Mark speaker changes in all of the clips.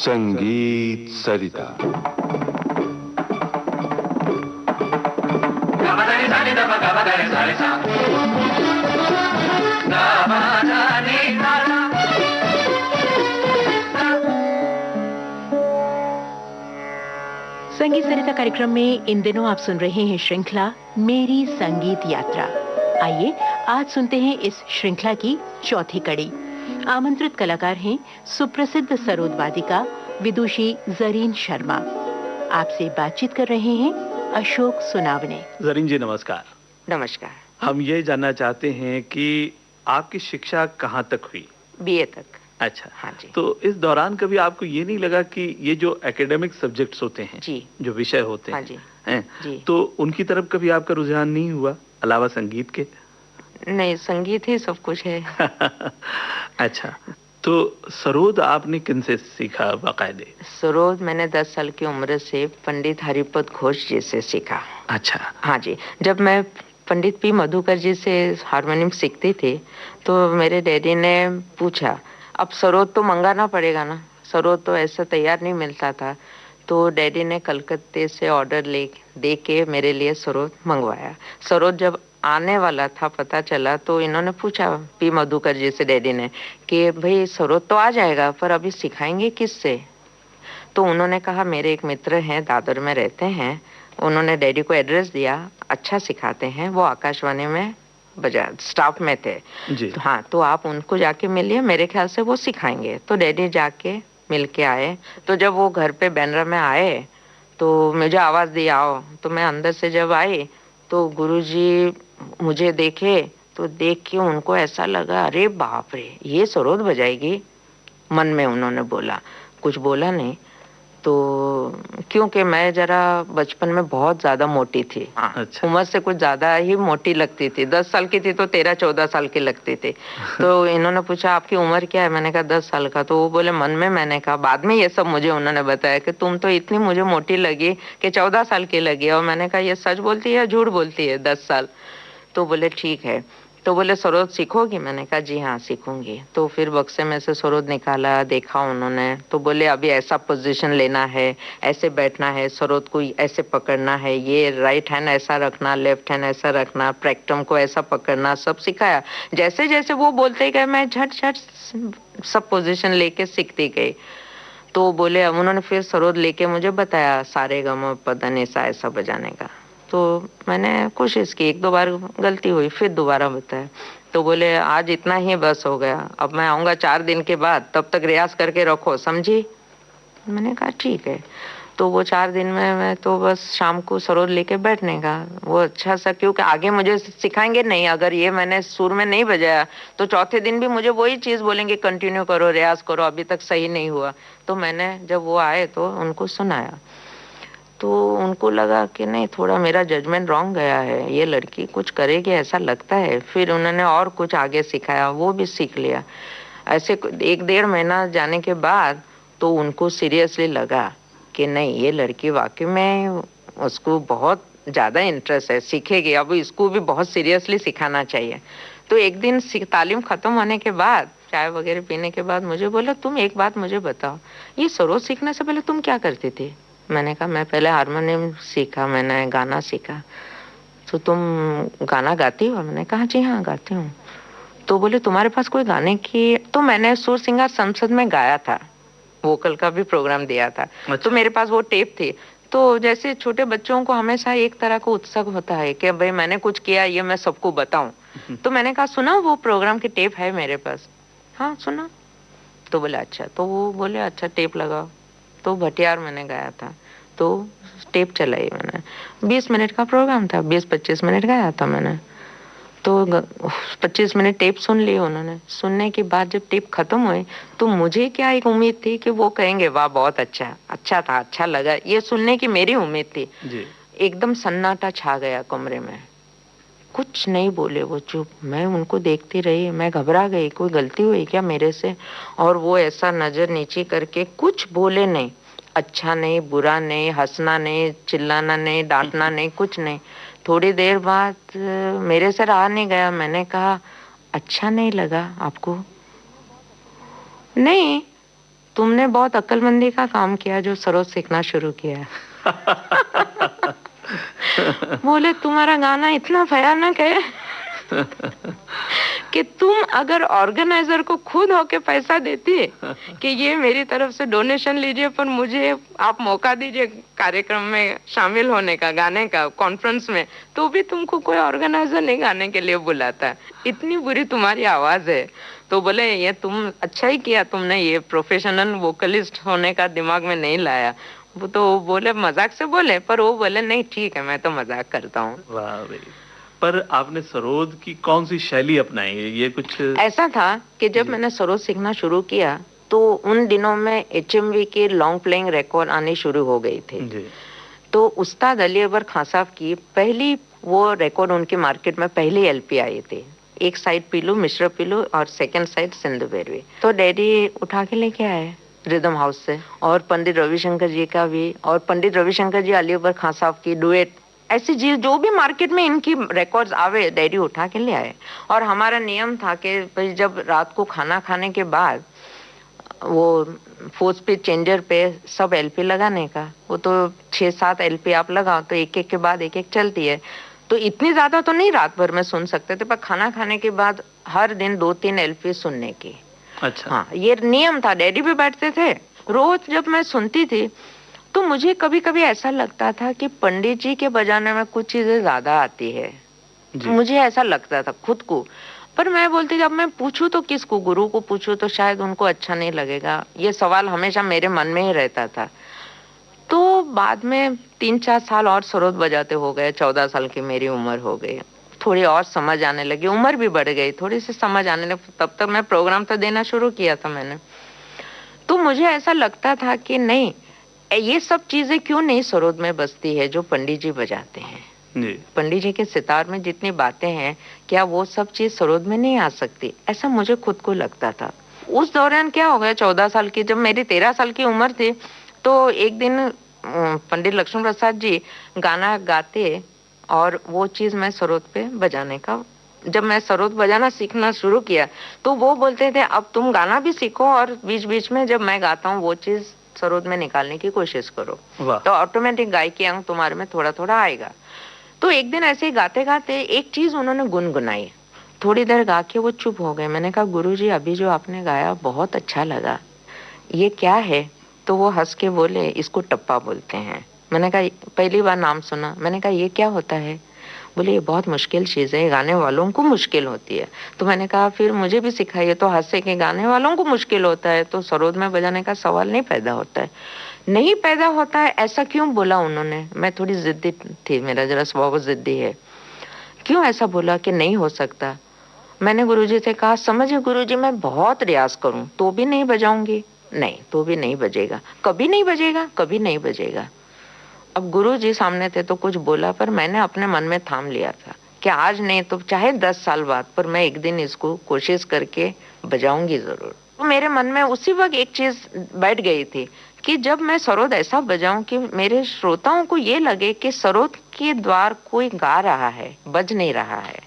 Speaker 1: संगीत सरिता।
Speaker 2: संगीत सरिता कार्यक्रम में इन दिनों आप सुन रहे हैं श्रृंखला मेरी संगीत यात्रा। आइए आज सुनते हैं इस श्रृंखला की चौथी कड़ी। आमंत्रित कलाकार हैं सुप्रसिद्ध सरोद वादिका विदुषी जरीन शर्मा। आपसे बातचीत कर रहे हैं अशोक सुनावने।
Speaker 3: जरीन जी नमस्कार।
Speaker 4: नमस्कार।
Speaker 3: हम ये जानना चाहते हैं कि आपकी शिक्षा कहाँ तक हुई?
Speaker 4: बीए तक।
Speaker 3: अच्छा,
Speaker 4: हाँ जी।
Speaker 3: तो इस दौरान कभी आपको ये नहीं लगा कि ये जो एकेडमिक सब्जेक्ट्स होते हैं
Speaker 4: जी,
Speaker 3: जो विषय होते
Speaker 4: हाँ जी,
Speaker 3: हैं
Speaker 4: जी,
Speaker 3: तो उनकी तरफ कभी आपका रुझान नहीं हुआ अलावा संगीत के?
Speaker 4: नहीं, संगीत ही सब कुछ है।
Speaker 3: अच्छा, तो सरोद आपने किन से सीखा बाकायदे?
Speaker 4: सरोद मैंने 10 साल की उम्र से पंडित हरिपद घोष जी से सीखा।
Speaker 3: अच्छा।
Speaker 4: हाँ जी, जब मैं पंडित पी मधुकर जी से हारमोनियम सीखती थी तो मेरे डैडी ने पूछा, अब सरोद तो मंगाना पड़ेगा ना, सरोद तो ऐसा तैयार नहीं मिलता था। तो डैडी ने कलकत्ते से ऑर्डर दे के मेरे लिए सरोद मंगवाया। सरोद जब आने वाला था पता चला तो इन्होंने पूछा पी मधुकर जी से डैडी ने कि भाई सरोद तो आ जाएगा पर अभी सिखाएंगे किससे? तो उन्होंने कहा मेरे एक मित्र हैं दादर में रहते हैं, उन्होंने डैडी को एड्रेस दिया, अच्छा सिखाते हैं, वो आकाशवाणी में बजा स्टाफ में थे
Speaker 3: जी।
Speaker 4: तो हाँ, तो आप उनको जाके मिलिए, मेरे ख्याल से वो सिखाएंगे। तो डैडी जाके मिल के आए। तो जब वो घर पे बैनर में आए तो मुझे आवाज दी आओ। तो मैं अंदर से जब आई तो गुरुजी मुझे देखे, तो देख के उनको ऐसा लगा अरे बाप रे ये सरोद बजाएगी। मन में उन्होंने बोला, कुछ बोला नहीं। तो क्योंकि मैं जरा बचपन में बहुत ज्यादा मोटी थी। हाँ,
Speaker 3: अच्छा।
Speaker 4: उम्र से कुछ ज्यादा ही मोटी लगती थी। 10 साल की थी तो 13-14 साल की लगती थी। तो इन्होंने पूछा आपकी उम्र क्या है? मैंने कहा 10 साल का। तो वो बोले मन में, मैंने कहा बाद में ये सब मुझे उन्होंने बताया कि तुम तो इतनी मुझे मोटी लगी कि 14 साल की लगी। और मैंने कहा ये सच बोलती है या झूठ बोलती है 10 साल? तो बोले ठीक है। तो बोले सरोद सीखोगी? मैंने कहा जी हाँ सीखूंगी। तो फिर बक्से में से सरोद निकाला, देखा उन्होंने। तो बोले अभी ऐसा पोजीशन लेना है, ऐसे बैठना है, सरोद को ऐसे पकड़ना है, ये राइट हैंड ऐसा रखना, लेफ्ट हैंड ऐसा रखना, प्रेक्टम को ऐसा पकड़ना, सब सिखाया। जैसे जैसे वो बोलते गए मैं झट झट सब पोजीशन लेके सीखती गई। तो बोले उन्होंने फिर सरोद लेके मुझे बताया सारे गम पद नि सा ऐसा बजाने का। तो मैंने कोशिश की, 1-2 बार गलती हुई, फिर दोबारा बताया। तो बोले आज इतना ही बस हो गया, अब मैं आऊंगा 4 दिन के बाद, तब तक रियाज करके रखो, समझी? मैंने कहा ठीक है। तो वो 4 दिन में मैं तो बस शाम को सरोद लेके बैठने का वो अच्छा सा, क्योंकि आगे मुझे सिखाएंगे नहीं, अगर ये मैंने सुर में नहीं बजाया तो चौथे दिन भी मुझे वही चीज बोलेंगे कंटिन्यू करो, रियाज करो, अभी तक सही नहीं हुआ। तो मैंने जब वो आए तो उनको सुनाया तो उनको लगा कि नहीं थोड़ा मेरा जजमेंट रॉन्ग गया है, ये लड़की कुछ करेगी ऐसा लगता है। फिर उन्होंने और कुछ आगे सिखाया, वो भी सीख लिया। ऐसे 1-1.5 महीना जाने के बाद तो उनको सीरियसली लगा कि नहीं ये लड़की वाकई में उसको बहुत ज्यादा इंटरेस्ट है, सीखेगी, अब इसको भी बहुत सीरियसली सिखाना चाहिए। तो एक दिन तालीम खत्म होने के बाद चाय वगैरह पीने के बाद मुझे बोला तुम एक बात मुझे बताओ, ये सरोद सीखने से पहले तुम क्या करती थी? मैंने कहा मैं पहले हारमोनियम सीखा, मैंने गाना सीखा। तो तुम गाना गाती हो? मैंने कहा जी हाँ गाती हूँ। तो बोले तुम्हारे पास कोई गाने की? तो मैंने सुर सिंगार संसद में गाया था, वोकल का भी प्रोग्राम दिया था।
Speaker 3: अच्छा।
Speaker 4: तो मेरे पास वो टेप थी। तो जैसे छोटे बच्चों को हमेशा एक तरह का उत्सुक होता है कि भाई मैंने कुछ किया ये मैं सबको बताऊं। तो मैंने कहा सुना वो प्रोग्राम की टेप है मेरे पास। हाँ सुना। तो बोले अच्छा। तो वो बोले अच्छा टेप लगाओ। तो भटियार मैंने गाया था तो टेप चलाई मैंने। 20 मिनट का प्रोग्राम था, 20-25 मिनट गाया था मैंने। तो 25 मिनट टेप सुन ली उन्होंने। सुनने के बाद जब टेप खत्म हुई तो मुझे क्या एक उम्मीद थी कि वो कहेंगे वाह बहुत अच्छा, अच्छा था, अच्छा लगा, ये सुनने की मेरी उम्मीद थी
Speaker 3: जी।
Speaker 4: एकदम सन्नाटा छा गया कमरे में, कुछ नहीं बोले वो, चुप। मैं उनको देखती रही, मैं घबरा गई कोई गलती हुई क्या मेरे से। और वो ऐसा नजर नीचे करके कुछ बोले नहीं, अच्छा नहीं, बुरा नहीं, हंसना नहीं, चिल्लाना नहीं, डांटना नहीं, कुछ नहीं। थोड़ी देर बाद मेरे से रहा नहीं गया, मैंने कहा अच्छा नहीं लगा आपको? नहीं, तुमने बहुत अक्लमंदी का काम किया जो सरोद सीखना शुरू किया। बोले तुम्हारा गाना इतना भयानक है कि तुम अगर ऑर्गेनाइजर को खुद होके पैसा देती कि ये मेरी तरफ से डोनेशन लीजिए, पर मुझे आप मौका दीजिए कार्यक्रम में शामिल होने का, गाने का, कॉन्फ्रेंस में, तो भी तुमको कोई ऑर्गेनाइजर नहीं गाने के लिए बुलाता। इतनी बुरी तुम्हारी आवाज है। तो बोले ये तुम अच्छा ही किया, तुमने ये प्रोफेशनल वोकलिस्ट होने का दिमाग में नहीं लाया। वो तो बोले मजाक से बोले, पर वो बोले नहीं ठीक है, मैं तो मजाक करता हूँ।
Speaker 3: वाह भाई। पर आपने सरोद की कौन सी शैली अपनाई है, ये कुछ?
Speaker 4: ऐसा था कि जब मैंने सरोद सीखना शुरू किया तो उन दिनों में HMV के लॉन्ग प्लेइंग रिकॉर्ड आने शुरू हो गए थे
Speaker 3: जी।
Speaker 4: तो उस्ताद अली अकबर खान साहब की पहली वो रिकॉर्ड उनके मार्केट में पहले LP आए थे। एक साइड पीलू मिश्रा पीलू और सेकंड साइड सिंधु बेरवी। तो डैडी उठा के लेके आए रिदम हाउस से, और पंडित रविशंकर जी का भी, और पंडित रविशंकर जी अली अकबर खान साहब की डुएट, ऐसी चीज जो भी मार्केट में इनकी रिकॉर्ड्स आवे डैडी उठा के ले आए। और हमारा नियम था कि जब रात को खाना खाने के बाद वो 4 स्पीड चेंजर पे सब LP लगाने का, वो तो 6-7 LP आप लगाओ तो एक एक के बाद एक एक चलती है, तो इतनी ज्यादा तो नहीं रात भर में सुन सकते थे, पर खाना खाने के बाद हर दिन 2-3 LP सुनने की।
Speaker 3: अच्छा।
Speaker 4: हाँ, ये नियम था। डैडी भी बैठते थे। रोज जब मैं सुनती थी तो मुझे कभी कभी ऐसा लगता था कि पंडित जी के बजाने में कुछ चीजें ज्यादा आती है। मुझे ऐसा लगता था खुद को, पर मैं बोलती थी अब मैं पूछूं तो किसको, गुरु को पूछूं तो शायद उनको अच्छा नहीं लगेगा। ये सवाल हमेशा मेरे मन में ही रहता था। तो बाद में 3-4 साल और सरोद बजाते हो गए, 14 साल की मेरी उम्र हो गई, थोड़ी और समझ आने लगी, उम्र भी बढ़ गई, थोड़ी सी समझ आने लगी, तब तक मैं प्रोग्राम तो देना शुरू किया था मैंने। तो मुझे ऐसा लगता था कि नहीं, ये सब चीजें क्यों नहीं सरोद में बसती है जो पंडित जी बजाते हैं।
Speaker 3: जी।
Speaker 4: पंडित जी के सितार में जितनी बातें हैं, क्या वो सब चीज सरोद में नहीं आ सकती, ऐसा मुझे खुद को लगता था। उस दौरान क्या हो गया, 14 साल की, जब मेरी 13 साल की उम्र थी, तो एक दिन पंडित लक्ष्मण प्रसाद जी गाना गाते और वो चीज मैं सरोद पे बजाने का, जब मैं सरोद बजाना सीखना शुरू किया तो वो बोलते थे अब तुम गाना भी सीखो और बीच बीच में जब मैं गाता हूँ वो चीज सरोद में निकालने की कोशिश करो, तो ऑटोमेटिक गायकी अंग तुम्हारे में थोड़ा थोड़ा आएगा। तो एक दिन ऐसे ही गाते गाते एक चीज उन्होंने गुनगुनाई, थोड़ी देर गा के वो चुप हो गए। मैंने कहा गुरुजी अभी जो आपने गाया बहुत अच्छा लगा, ये क्या है? तो वो हंस के बोले इसको टप्पा बोलते हैं। मैंने कहा पहली बार नाम सुना। मैंने कहा ये क्या होता है? बोले ये बहुत मुश्किल चीज है, गाने वालों को मुश्किल होती है। तो मैंने कहा फिर मुझे भी सिखाइए। तो हंसे के गाने वालों को मुश्किल होता है तो सरोद में बजाने का सवाल नहीं पैदा होता है। नहीं पैदा होता है ऐसा क्यों बोला उन्होंने? मैं थोड़ी जिद्दी थी, मेरा जरा स्वभाव जिद्दी है। क्यों ऐसा बोला कि नहीं हो सकता? मैंने गुरुजी से कहा समझे गुरुजी मैं बहुत रियाज करूं तो भी नहीं बजाऊंगी। नहीं, तो भी नहीं बजेगा, कभी नहीं बजेगा, कभी नहीं बजेगा। अब गुरुजी सामने थे तो कुछ बोला, पर मैंने अपने मन में थाम लिया था कि आज नहीं तो चाहे 10 साल बाद, पर मैं एक दिन इसको कोशिश करके बजाऊंगी जरूर। तो मेरे मन में उसी वक्त एक चीज बैठ गई थी कि जब मैं सरोद ऐसा बजाऊं कि मेरे श्रोताओं को ये लगे कि सरोद के द्वार कोई गा रहा है, बज नहीं रहा है।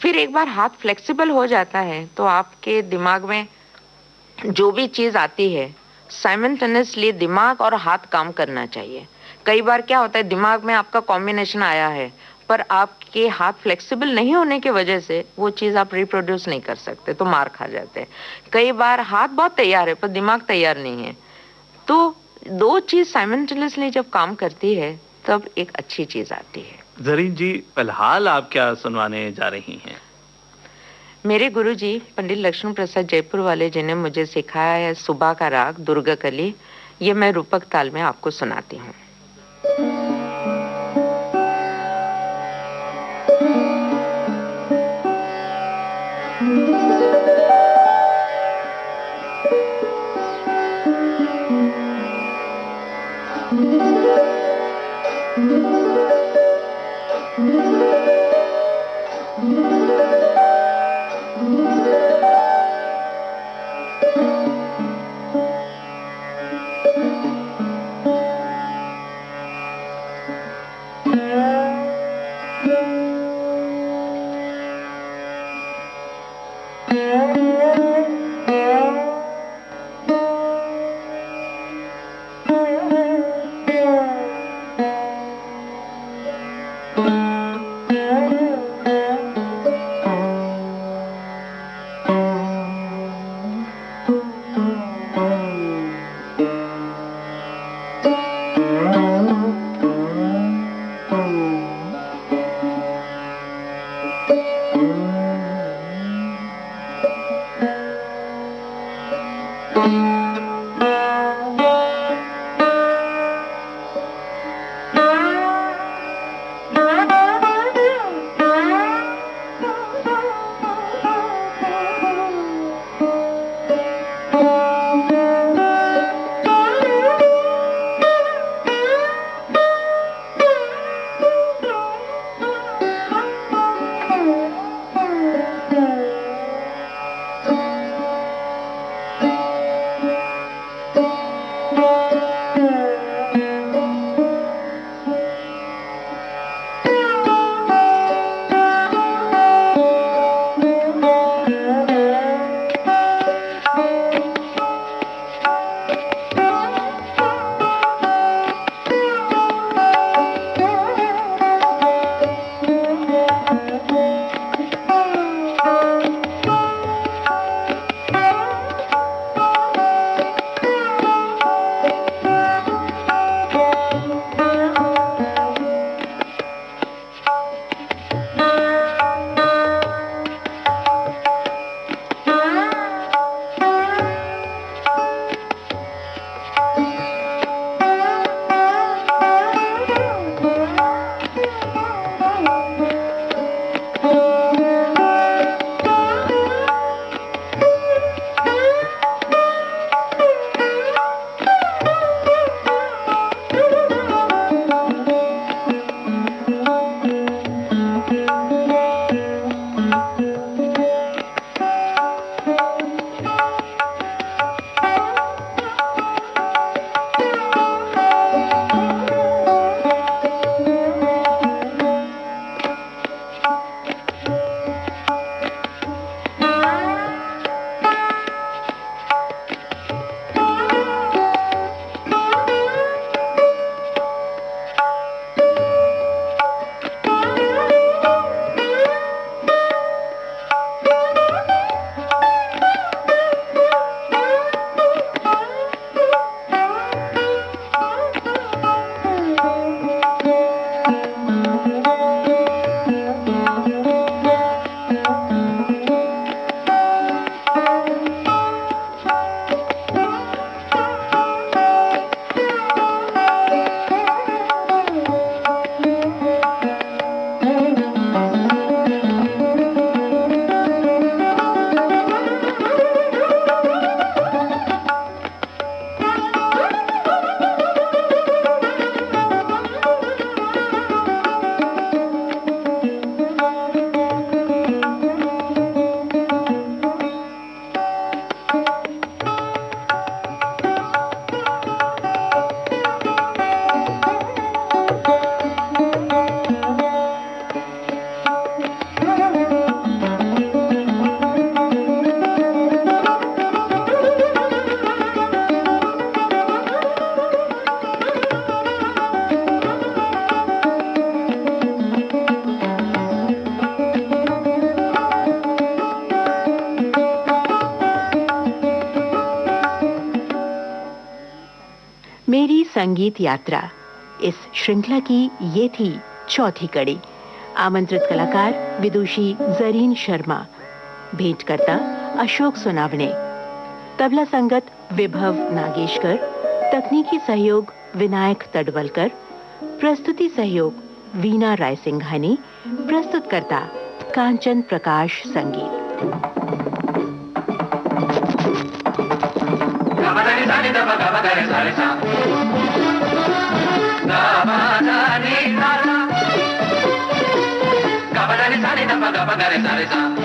Speaker 4: फिर एक बार हाथ फ्लेक्सिबल हो जाता है तो आपके दिमाग में जो भी चीज आती है साइमल्टेनियसली दिमाग और हाथ काम करना चाहिए। कई बार क्या होता है दिमाग में आपका कॉम्बिनेशन आया है पर आपके हाथ फ्लेक्सिबल नहीं होने की वजह से वो चीज आप रिप्रोड्यूस नहीं कर सकते तो मार खा जाते हैं। कई बार हाथ बहुत तैयार है पर दिमाग तैयार नहीं है, तो दो चीज साइमल्टेनियसली जब काम करती है तब एक अच्छी चीज आती है।
Speaker 3: जरीन जी फिलहाल आप क्या सुनवाने जा रही हैं?
Speaker 4: मेरे गुरुजी पंडित लक्ष्मण प्रसाद जयपुर वाले जिन्हें मुझे सिखाया है सुबह का राग दुर्गा कली, ये मैं रूपक ताल में आपको सुनाती हूँ।
Speaker 2: मेरी संगीत यात्रा, इस श्रृंखला की ये थी चौथी कड़ी। आमंत्रित कलाकार विदुषी जरीन शर्मा, भेंटकर्ता अशोक सोनावणे, तबला संगत विभव नागेशकर, तकनीकी सहयोग विनायक तडवलकर, प्रस्तुति सहयोग वीणा रायसिंघानी, प्रस्तुतकर्ता कांचन प्रकाश संगीत।
Speaker 5: Gabadani sani da ba gabadani sani sa